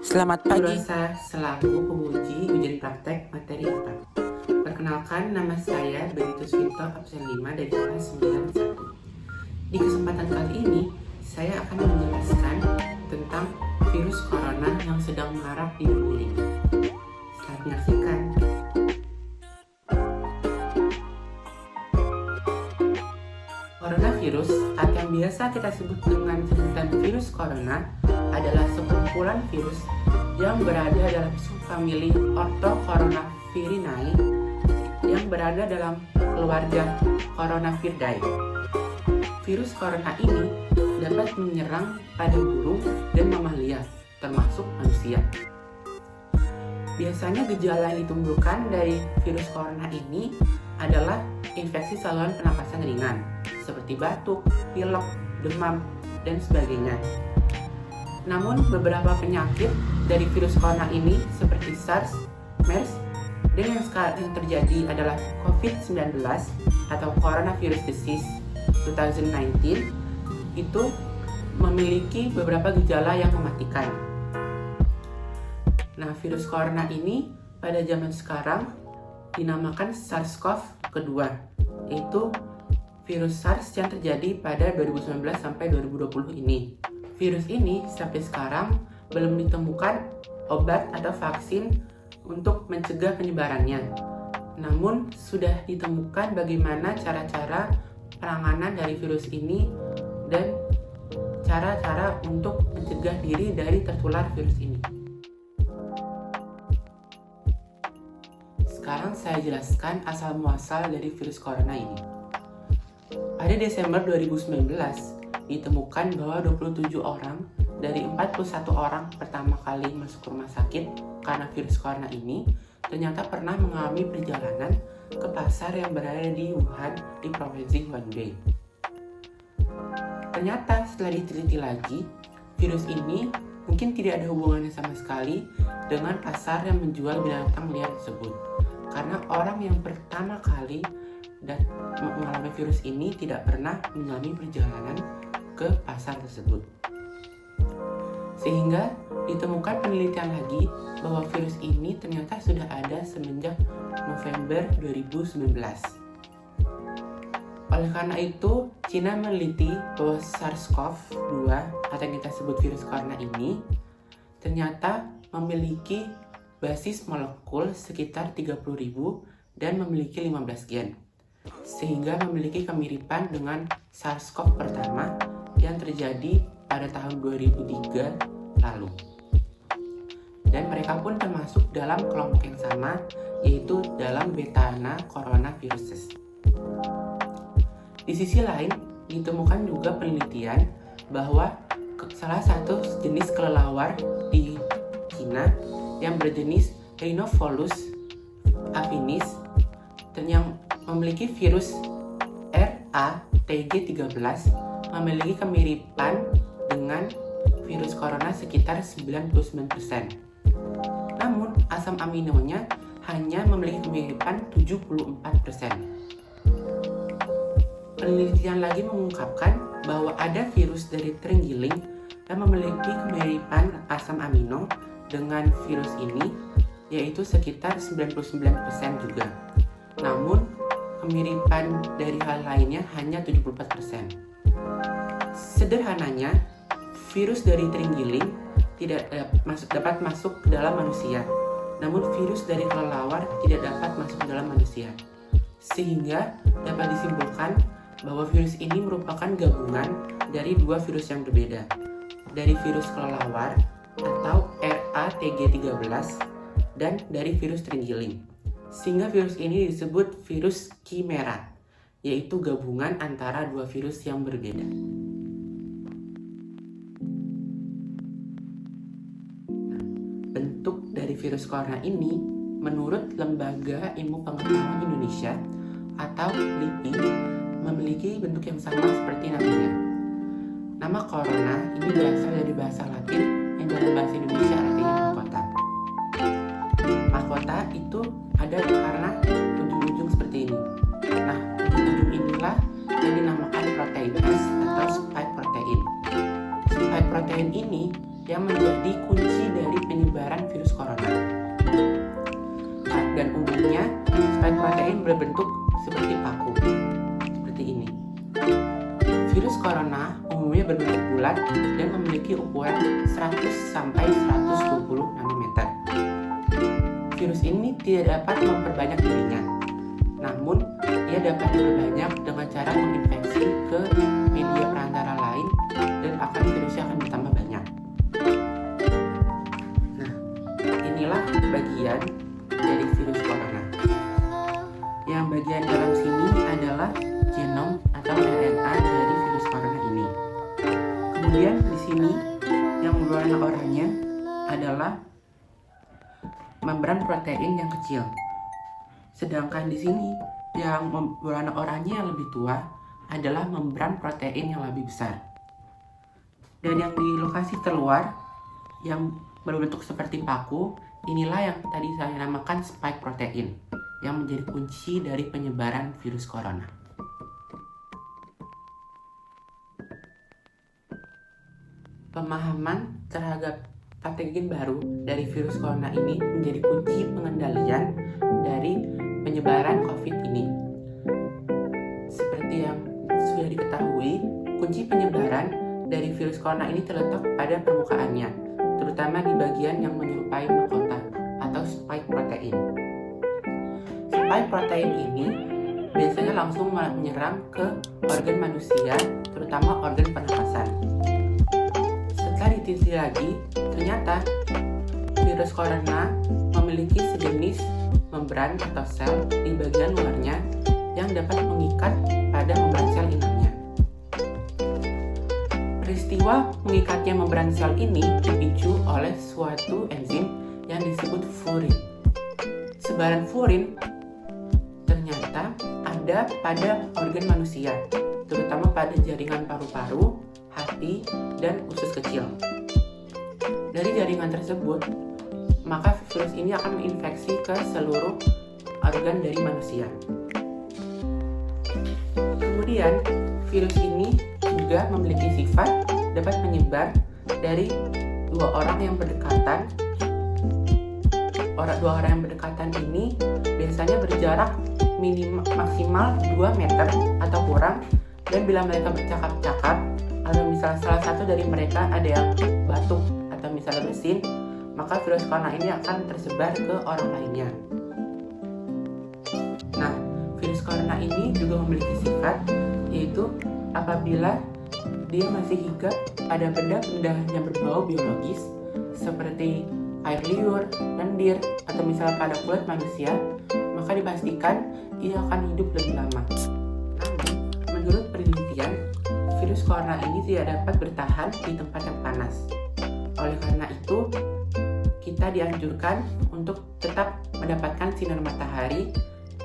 Selamat pagi. Rosa selaku penguji ujian praktek materi IPA. Perkenalkan, nama saya Benito Swinto, absen 5 dari kelas 91. Di kesempatan kali ini, saya akan menjelaskan tentang virus corona yang sedang marak di dunia ini. Selamat menyaksikan. Coronavirus atau yang biasa kita sebut dengan sebutan virus corona adalah sekumpulan virus yang berada dalam subfamili Orthocoronavirinae yang berada dalam keluarga Coronaviridae. Virus corona ini dapat menyerang pada burung dan mamalia, termasuk manusia. Biasanya gejala yang ditimbulkan dari virus corona ini adalah infeksi saluran pernapasan ringan, seperti batuk, pilek, demam, dan sebagainya. Namun, beberapa penyakit dari virus corona ini seperti SARS, MERS, dan yang sekarang terjadi adalah COVID-19 atau Coronavirus Disease 2019 itu memiliki beberapa gejala yang mematikan. Nah, virus corona ini pada zaman sekarang dinamakan SARS-CoV kedua, yaitu virus SARS yang terjadi pada 2019 sampai 2020 ini. Virus ini sampai sekarang belum ditemukan obat atau vaksin untuk mencegah penyebarannya. Namun sudah ditemukan bagaimana cara-cara penanganan dari virus ini dan cara-cara untuk mencegah diri dari tertular virus ini. Sekarang saya jelaskan asal-muasal dari virus corona ini. Pada Desember 2019, ditemukan bahwa 27 orang dari 41 orang pertama kali masuk rumah sakit karena virus corona ini ternyata pernah mengalami perjalanan ke pasar yang berada di Wuhan di provinsi Hubei. Ternyata setelah diteliti lagi, virus ini mungkin tidak ada hubungannya sama sekali dengan pasar yang menjual binatang liar tersebut. Karena orang yang pertama kali mengalami virus ini tidak pernah mengalami perjalanan ke pasar tersebut. Sehingga ditemukan penelitian lagi bahwa virus ini ternyata sudah ada semenjak November 2019. Oleh karena itu, Cina meneliti bahwa SARS-CoV-2 atau yang kita sebut virus corona ini ternyata memiliki basis molekul sekitar 30.000 dan memiliki 15 gen, sehingga memiliki kemiripan dengan SARS-CoV pertama yang terjadi pada tahun 2003 lalu. Dan mereka pun termasuk dalam kelompok yang sama, yaitu dalam Bethana coronaviruses. Di sisi lain, ditemukan juga penelitian bahwa salah satu jenis kelelawar di Cina yang berjenis Rhinovolus avinis yang memiliki virus RATG13 memiliki kemiripan dengan virus corona sekitar 99%. Namun, asam aminonya hanya memiliki kemiripan 74%. Penelitian lagi mengungkapkan bahwa ada virus dari terenggiling yang memiliki kemiripan asam amino dengan virus ini, yaitu sekitar 99% juga. Namun, kemiripan dari hal lainnya hanya 74%. Sederhananya, virus dari terenggiling tidak dapat masuk ke dalam manusia, namun virus dari kelelawar tidak dapat masuk ke dalam manusia. Sehingga dapat disimpulkan bahwa virus ini merupakan gabungan dari dua virus yang berbeda, dari virus kelelawar atau RATG13 dan dari virus terenggiling. Sehingga virus ini disebut virus kimera, yaitu gabungan antara dua virus yang berbeda. Bentuk dari virus corona ini menurut Lembaga Ilmu Pengetahuan Indonesia atau LIPI memiliki bentuk yang sama seperti namanya. Nama corona ini berasal dari bahasa Latin yang dalam bahasa Indonesia artinya mahkota. Mahkota itu ada karena ujung-ujung seperti ini. Nah, ujung-ujung inilah yang dinamakan protein S atau spike protein. Spike protein ini yang menjadi kunci dari penyebaran virus corona. Dan umumnya spike protein berbentuk seperti paku, seperti ini. Virus corona umumnya berbentuk bulat dan memiliki ukuran 100 sampai 120 nanometer. Virus ini tidak dapat memperbanyak dirinya, namun ia dapat diperbanyak dengan cara menginfeksi ke media perantara lain dan virusnya akan bertambah banyak. Nah, inilah bagian dari virus corona. Yang bagian dalam sini adalah genom atau RNA dari virus corona ini. Kemudian di sini yang berwarna oranye adalah membran protein yang kecil. Sedangkan di sini yang berwarna oranye yang lebih tua adalah membran protein yang lebih besar. Dan yang di lokasi terluar yang berbentuk seperti paku, inilah yang tadi saya namakan spike protein yang menjadi kunci dari penyebaran virus corona. Pemahaman terhadap patogen baru dari virus corona ini menjadi kunci pengendalian dari penyebaran COVID ini. Seperti yang sudah diketahui, kunci penyebaran dari virus corona ini terletak pada permukaannya, terutama di bagian yang menyerupai mahkota atau spike protein. Spike protein ini biasanya langsung menyerang ke organ manusia, terutama organ pernapasan. Setelah diteliti lagi, ternyata virus corona memiliki sejenis membran atau sel di bagian luarnya yang dapat mengikat pada membran sel inangnya. Peristiwa mengikatnya membran sel ini dipicu oleh suatu enzim yang disebut furin. Sebaran furin ternyata ada pada organ manusia, terutama pada jaringan paru-paru, hati, dan usus kecil. Dari jaringan tersebut, maka virus ini akan menginfeksi ke seluruh organ dari manusia. Kemudian, virus ini juga memiliki sifat dapat menyebar dari dua orang yang berdekatan. Dua orang yang berdekatan ini biasanya berjarak maksimal 2 meter atau kurang, dan bila mereka bercakap-cakap atau misalnya salah satu dari mereka ada yang batuk atau misalnya bersin, maka virus corona ini akan tersebar ke orang lainnya. Nah, virus corona ini juga memiliki sifat, yaitu apabila dia masih hinggap pada benda-benda yang berbau biologis seperti air liur, lendir, atau misalnya pada kulit manusia, maka dipastikan ia akan hidup lebih lama. Namun, menurut penelitian, virus corona ini tidak dapat bertahan di tempat yang panas. Oleh karena itu, kita dianjurkan untuk tetap mendapatkan sinar matahari,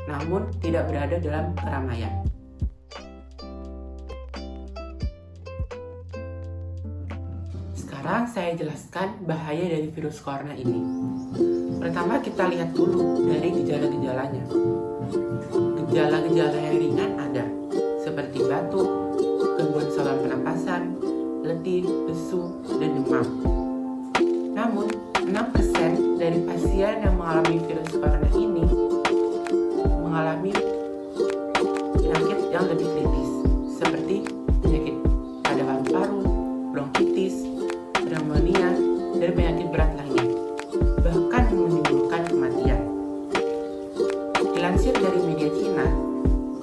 namun tidak berada dalam keramaian. Sekarang saya jelaskan bahaya dari virus corona ini. Pertama, kita lihat dulu dari gejala-gejalanya. Gejala-gejala yang ringan ada, seperti batuk, gangguan saluran pernapasan, letih, lesu, dan demam. Namun, 6% dari pasien yang mengalami virus corona ini mengalami penyakit yang lebih kritis, seperti penyakit pada paru-paru, bronkitis, pneumonia, dan penyakit berat lainnya, bahkan menimbulkan kematian. Dilansir dari media Cina,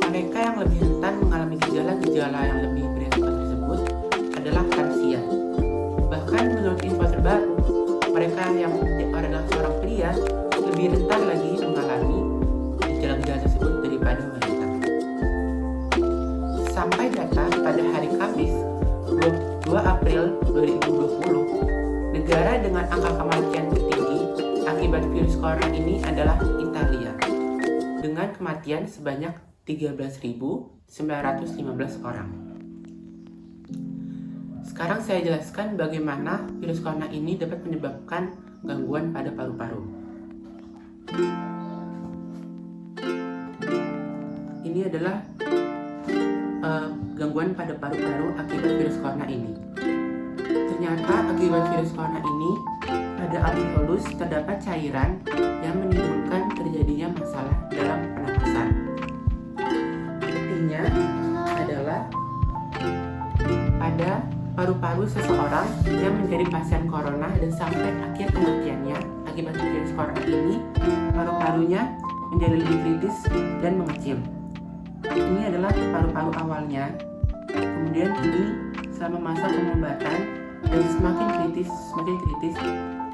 mereka yang lebih rentan mengalami gejala-gejala yang lebih beresiko tersebut adalah lansia. Bahkan menurut info terbaru, mereka yang adalah seorang pria lebih rentan lagi mengalami gejala-gejala tersebut daripada wanita. Sampai data pada hari Kamis 2 April 2020, negara dengan angka kematian tertinggi akibat virus corona ini adalah Italia, dengan kematian sebanyak 13.915 orang. Sekarang saya jelaskan bagaimana virus corona ini dapat menyebabkan gangguan pada paru-paru. Ini adalah gangguan pada paru-paru akibat virus corona ini. Ternyata akibat virus corona ini, pada alveolus terdapat cairan yang menimbulkan terjadinya masalah dalam pernapasan. Buktinya adalah pada paru-paru seseorang yang menjadi pasien corona dan sampai akhir kematiannya akibat virus corona ini, paru-parunya menjadi lebih kritis dan mengecil. Ini adalah paru-paru awalnya, kemudian ini selama masa pengobatan dan semakin kritis,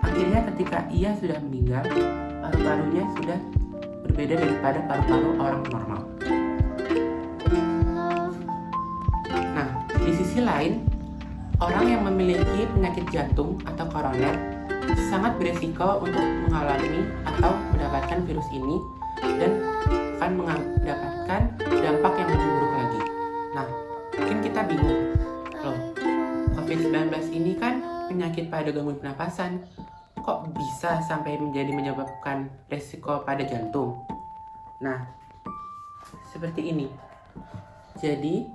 akhirnya ketika ia sudah meninggal, paru-parunya sudah berbeda daripada paru-paru orang normal. Nah, di sisi lain, orang yang memiliki penyakit jantung atau koroner sangat beresiko untuk mengalami atau mendapatkan virus ini dan akan mendapatkan dampak yang lebih buruk lagi. Nah, mungkin kita bingung, loh, COVID-19 ini kan penyakit pada gangguan pernapasan, kok bisa sampai menyebabkan resiko pada jantung? Nah, seperti ini. Jadi,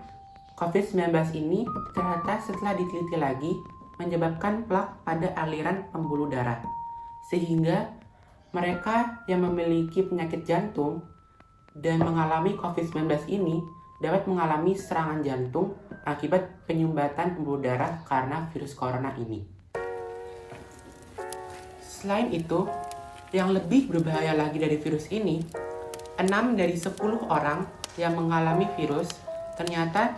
COVID-19 ini ternyata setelah diteliti lagi menyebabkan plak pada aliran pembuluh darah. Sehingga mereka yang memiliki penyakit jantung dan mengalami COVID-19 ini dapat mengalami serangan jantung akibat penyumbatan pembuluh darah karena virus corona ini. Selain itu, yang lebih berbahaya lagi dari virus ini, 6 dari 10 orang yang mengalami virus ternyata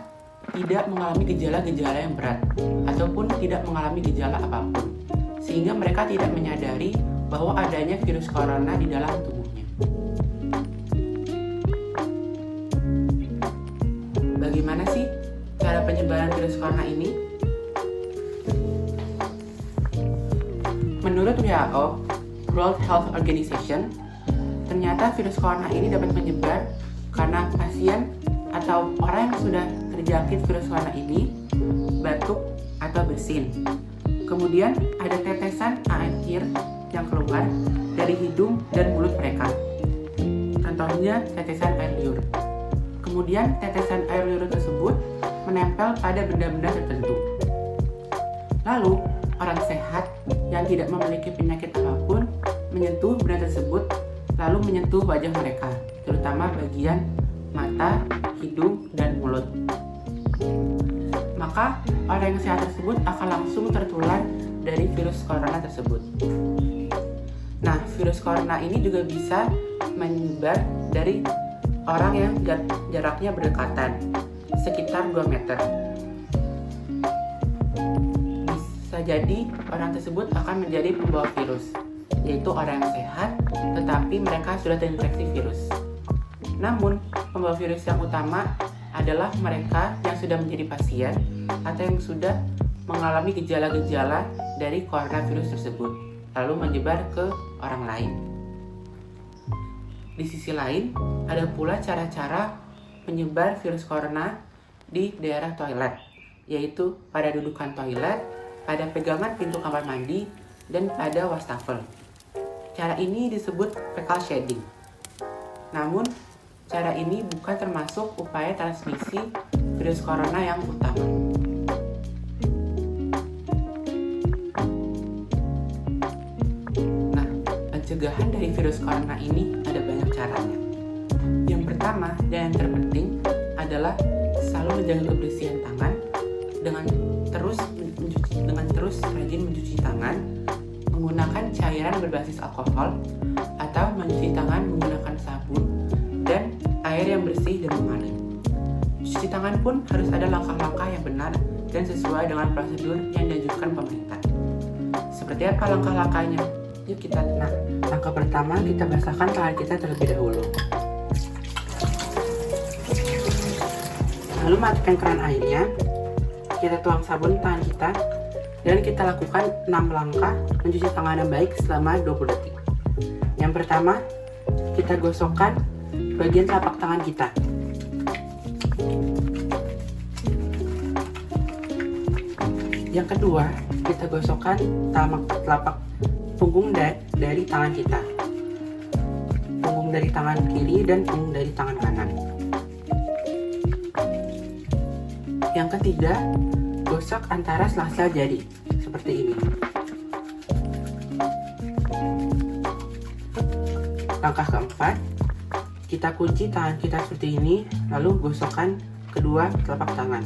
tidak mengalami gejala-gejala yang berat ataupun tidak mengalami gejala apapun, sehingga mereka tidak menyadari bahwa adanya virus corona di dalam tubuhnya. Bagaimana sih cara penyebaran virus corona ini? Menurut WHO, World Health Organization, ternyata virus corona ini dapat menyebar karena pasien atau orang yang sudah terjangkit virus corona ini batuk atau bersin. Kemudian ada tetesan air yang keluar dari hidung dan mulut mereka. Contohnya tetesan air liur. Kemudian tetesan air liur tersebut menempel pada benda-benda tertentu. Lalu orang sehat yang tidak memiliki penyakit apapun menyentuh benda tersebut lalu menyentuh wajah mereka, terutama bagian mata, hidung, dan mulut. Maka orang yang sehat tersebut akan langsung tertular dari virus corona tersebut. Nah, virus corona ini juga bisa menyebar dari orang yang jaraknya berdekatan, sekitar 2 meter. Bisa jadi orang tersebut akan menjadi pembawa virus, yaitu orang yang sehat, tetapi mereka sudah terinfeksi virus. Namun, pembawa virus yang utama adalah mereka yang sudah menjadi pasien atau yang sudah mengalami gejala-gejala dari coronavirus tersebut, lalu menyebar ke orang lain. Di sisi lain, ada pula cara-cara penyebar virus corona di daerah toilet, yaitu pada dudukan toilet, pada pegangan pintu kamar mandi, dan pada wastafel. Cara ini disebut fecal shedding. Namun, cara ini bukan termasuk upaya transmisi virus corona yang utama. Nah, pencegahan dari virus corona ini ada banyak caranya. Yang pertama dan yang terpenting adalah selalu menjaga kebersihan tangan dengan terus rajin mencuci tangan, menggunakan cairan berbasis alkohol atau mencuci tangan menggunakan sabun dan air yang bersih dan mengalir. Cuci tangan pun harus ada langkah-langkah yang benar dan sesuai dengan prosedur yang dianjurkan pemerintah. Seperti apa langkah-langkahnya? Yuk kita lihat. Langkah pertama, kita basahkan tangan kita terlebih dahulu. Lalu matikan keran airnya. Kita tuang sabun tangan kita dan kita lakukan 6 langkah mencuci tangan yang baik selama 20 detik. Yang pertama, kita gosokkan bagian telapak tangan kita. Yang kedua, kita gosokkan telapak punggung dari tangan kita. Punggung dari tangan kiri dan punggung dari tangan kanan. Yang ketiga, gosok antara sela-sela jari seperti ini. Langkah keempat, kita kunci tangan kita seperti ini, lalu gosokkan kedua telapak tangan.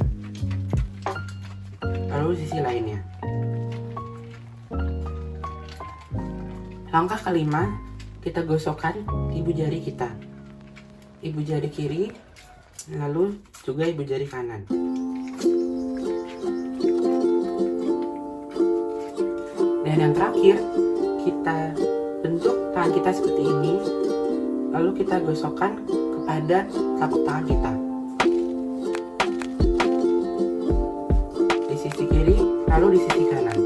Lalu sisi lainnya. Langkah kelima, kita gosokkan ibu jari kita. Ibu jari kiri, lalu juga ibu jari kanan. Dan yang terakhir, kita bentuk tangan kita seperti ini, lalu kita gosokkan kepada telapak tangan kita. Di sisi kiri, lalu di sisi kanan.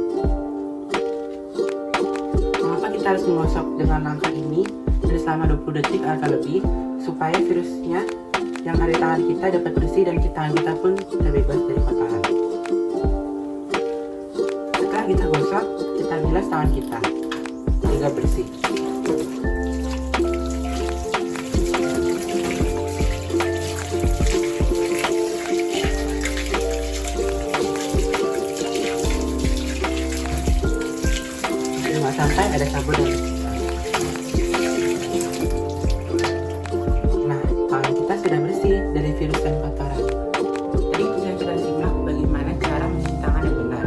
Mengapa kita harus menggosok dengan langkah ini dan selama 20 detik atau lebih, supaya virusnya yang ada di tangan kita dapat bersih dan tangan kita pun terbebas dari kotoran. Setelah kita gosok, kita bilas tangan kita hingga bersih. Jangan sampai ada sabun dan sudah bersih dari virus dan kotoran. Jadi bisa kita simak bagaimana cara mencuci tangan yang benar.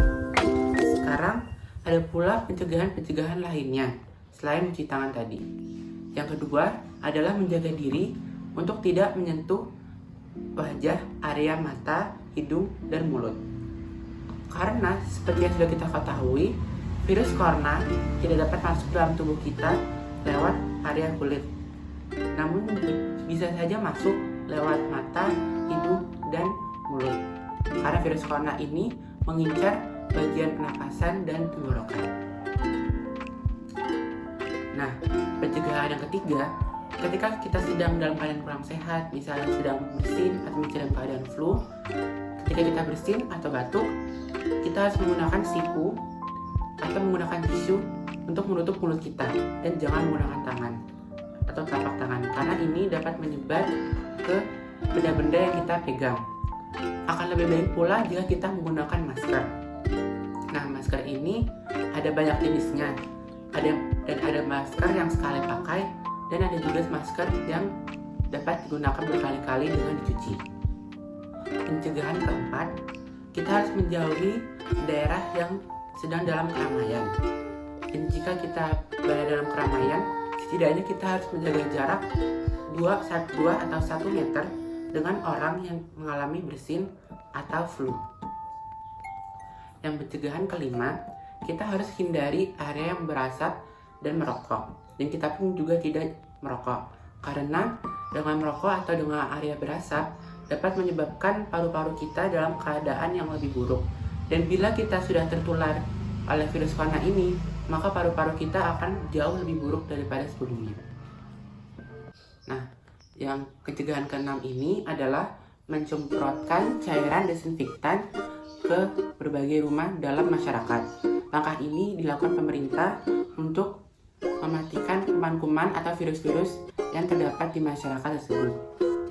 Sekarang ada pula pencegahan lainnya selain mencuci tangan tadi. Yang kedua adalah menjaga diri untuk tidak menyentuh wajah, area mata, hidung, dan mulut. Karena seperti yang sudah kita ketahui, virus corona tidak dapat masuk dalam tubuh kita lewat area kulit. Namun bisa saja masuk lewat mata, hidung, dan mulut. Karena virus corona ini mengincar bagian pernapasan dan tenggorokan. Nah, pencegahan yang ketiga, ketika kita sedang dalam keadaan kurang sehat, misalnya sedang bersin atau dalam keadaan flu, ketika kita bersin atau batuk, kita harus menggunakan siku atau menggunakan tisu untuk menutup mulut kita dan jangan menggunakan tangan atau telapak tangan, karena ini dapat menyebar ke benda-benda yang kita pegang. Akan lebih baik pula jika kita menggunakan masker. Nah, masker ini ada banyak jenisnya. Ada masker yang sekali pakai dan ada juga masker yang dapat digunakan berkali-kali dengan dicuci. Pencegahan keempat, kita harus menjauhi daerah yang sedang dalam keramaian. Dan jika kita berada dalam keramaian, setidaknya kita harus menjaga jarak 2 atau 1 meter dengan orang yang mengalami bersin atau flu. Yang pencegahan kelima, kita harus hindari area yang berasap dan merokok. Dan kita pun juga tidak merokok, karena dengan merokok atau dengan area berasap dapat menyebabkan paru-paru kita dalam keadaan yang lebih buruk. Dan bila kita sudah tertular oleh virus corona ini, maka paru-paru kita akan jauh lebih buruk daripada sebelumnya. Nah, yang pencegahan keenam ini adalah mencemprotkan cairan desinfektan ke berbagai rumah dalam masyarakat. Langkah ini dilakukan pemerintah untuk mematikan kuman-kuman atau virus-virus yang terdapat di masyarakat tersebut.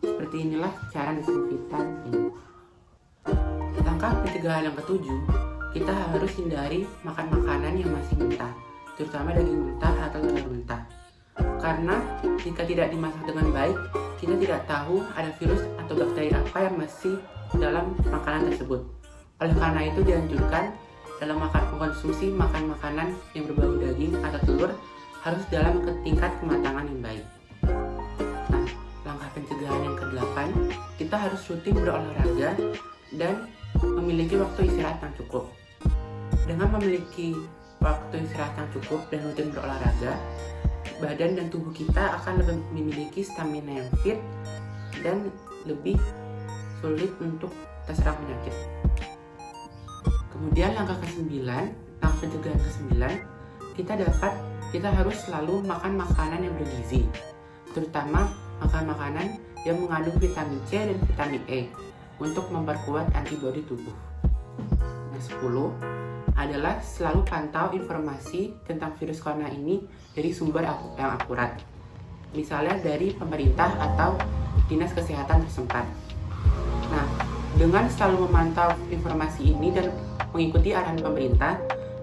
Seperti inilah cara desinfektan ini. Langkah pencegahan yang ketujuh, kita harus hindari makan makanan yang masih mentah, terutama daging mentah atau telur mentah. Karena jika tidak dimasak dengan baik, kita tidak tahu ada virus atau bakteri apa yang masih dalam makanan tersebut. Oleh karena itu dianjurkan dalam mengkonsumsi makanan yang berbau daging atau telur harus dalam tingkat kematangan yang baik. Nah, langkah pencegahan yang ke-8, kita harus rutin berolahraga dan memiliki waktu istirahat yang cukup. Dengan memiliki waktu istirahat yang cukup dan rutin berolahraga, badan dan tubuh kita akan lebih memiliki stamina yang fit dan lebih sulit untuk terserang penyakit. Kemudian langkah pencegahan ke-9, kita harus selalu makan makanan yang bergizi, terutama makan makanan yang mengandung vitamin C dan vitamin E untuk memperkuat antibodi tubuh. Nah, 10 adalah selalu pantau informasi tentang virus corona ini dari sumber yang akurat, misalnya dari pemerintah atau dinas kesehatan setempat. Nah, dengan selalu memantau informasi ini dan mengikuti arahan pemerintah,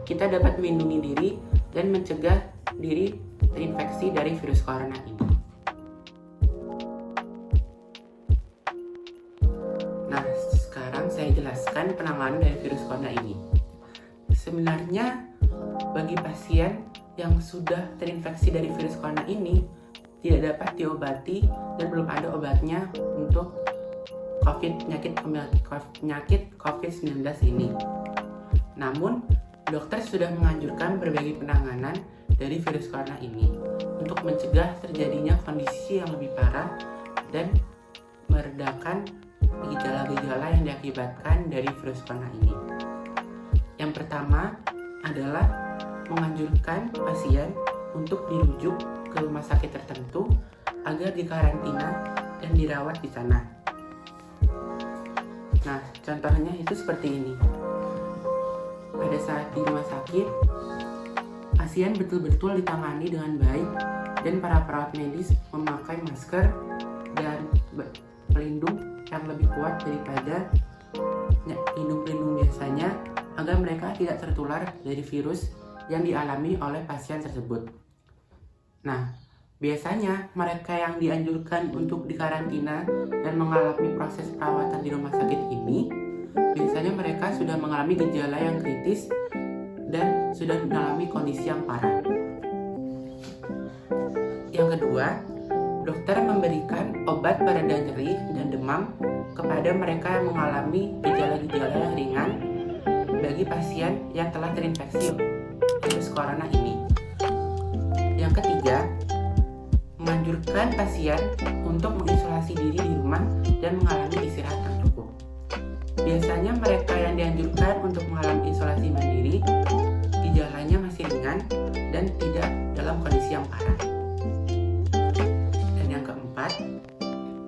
kita dapat melindungi diri dan mencegah diri terinfeksi dari virus corona ini. Nah, sekarang saya jelaskan penanganan dari virus corona ini. Sebenarnya, bagi pasien yang sudah terinfeksi dari virus corona ini, tidak dapat diobati dan belum ada obatnya untuk penyakit COVID-19 ini. Namun, dokter sudah menganjurkan berbagai penanganan dari virus corona ini untuk mencegah terjadinya kondisi yang lebih parah dan meredakan gejala-gejala yang diakibatkan dari virus corona ini. Yang pertama adalah menganjurkan pasien untuk dirujuk ke rumah sakit tertentu agar dikarantina dan dirawat di sana. Nah, contohnya itu seperti ini. Pada saat di rumah sakit, pasien betul-betul ditangani dengan baik dan para perawat medis memakai masker dan pelindung yang lebih kuat daripada pelindung biasanya agar mereka tidak tertular dari virus yang dialami oleh pasien tersebut. Nah, biasanya mereka yang dianjurkan untuk dikarantina dan mengalami proses perawatan di rumah sakit ini, biasanya mereka sudah mengalami gejala yang kritis dan sudah mengalami kondisi yang parah. Yang kedua, dokter memberikan obat pereda nyeri dan demam kepada mereka yang mengalami gejala-gejala yang ringan bagi pasien yang telah terinfeksi virus corona ini. Yang ketiga, menganjurkan pasien untuk mengisolasi diri di rumah dan mengalami istirahat yang cukup. Biasanya mereka yang dianjurkan untuk mengalami isolasi mandiri, gejalanya masih ringan dan tidak dalam kondisi yang parah. Dan yang keempat,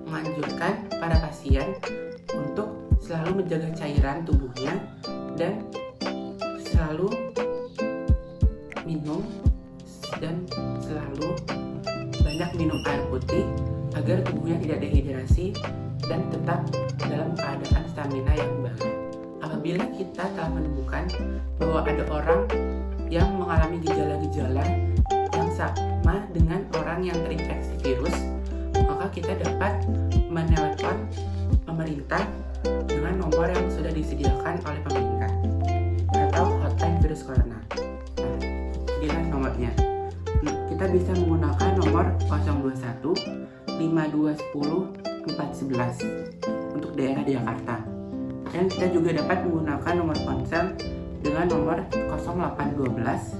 menganjurkan para pasien untuk selalu menjaga cairan tubuhnya dan selalu minum dan selalu banyak minum air putih agar tubuhnya tidak dehidrasi dan tetap dalam keadaan stamina yang baik. Apabila kita telah menemukan bahwa ada orang yang mengalami gejala-gejala yang sama dengan orang yang terinfeksi virus, maka kita dapat menelepon pemerintah dengan nomor yang sudah disediakan oleh pemerintah atau hotline virus corona. Nah, inilah nomornya. Kita bisa menggunakan nomor 021 5210 411 untuk daerah Jakarta. Dan kita juga dapat menggunakan nomor ponsel dengan nomor 0812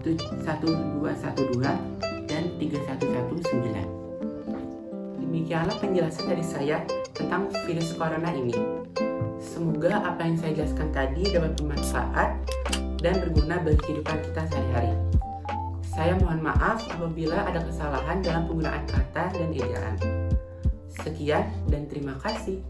1212 dan 3119. Demikianlah penjelasan dari saya tentang virus corona ini. Semoga apa yang saya jelaskan tadi dapat bermanfaat dan berguna bagi kehidupan kita sehari-hari. Saya mohon maaf apabila ada kesalahan dalam penggunaan kata dan ejaan. Sekian dan terima kasih.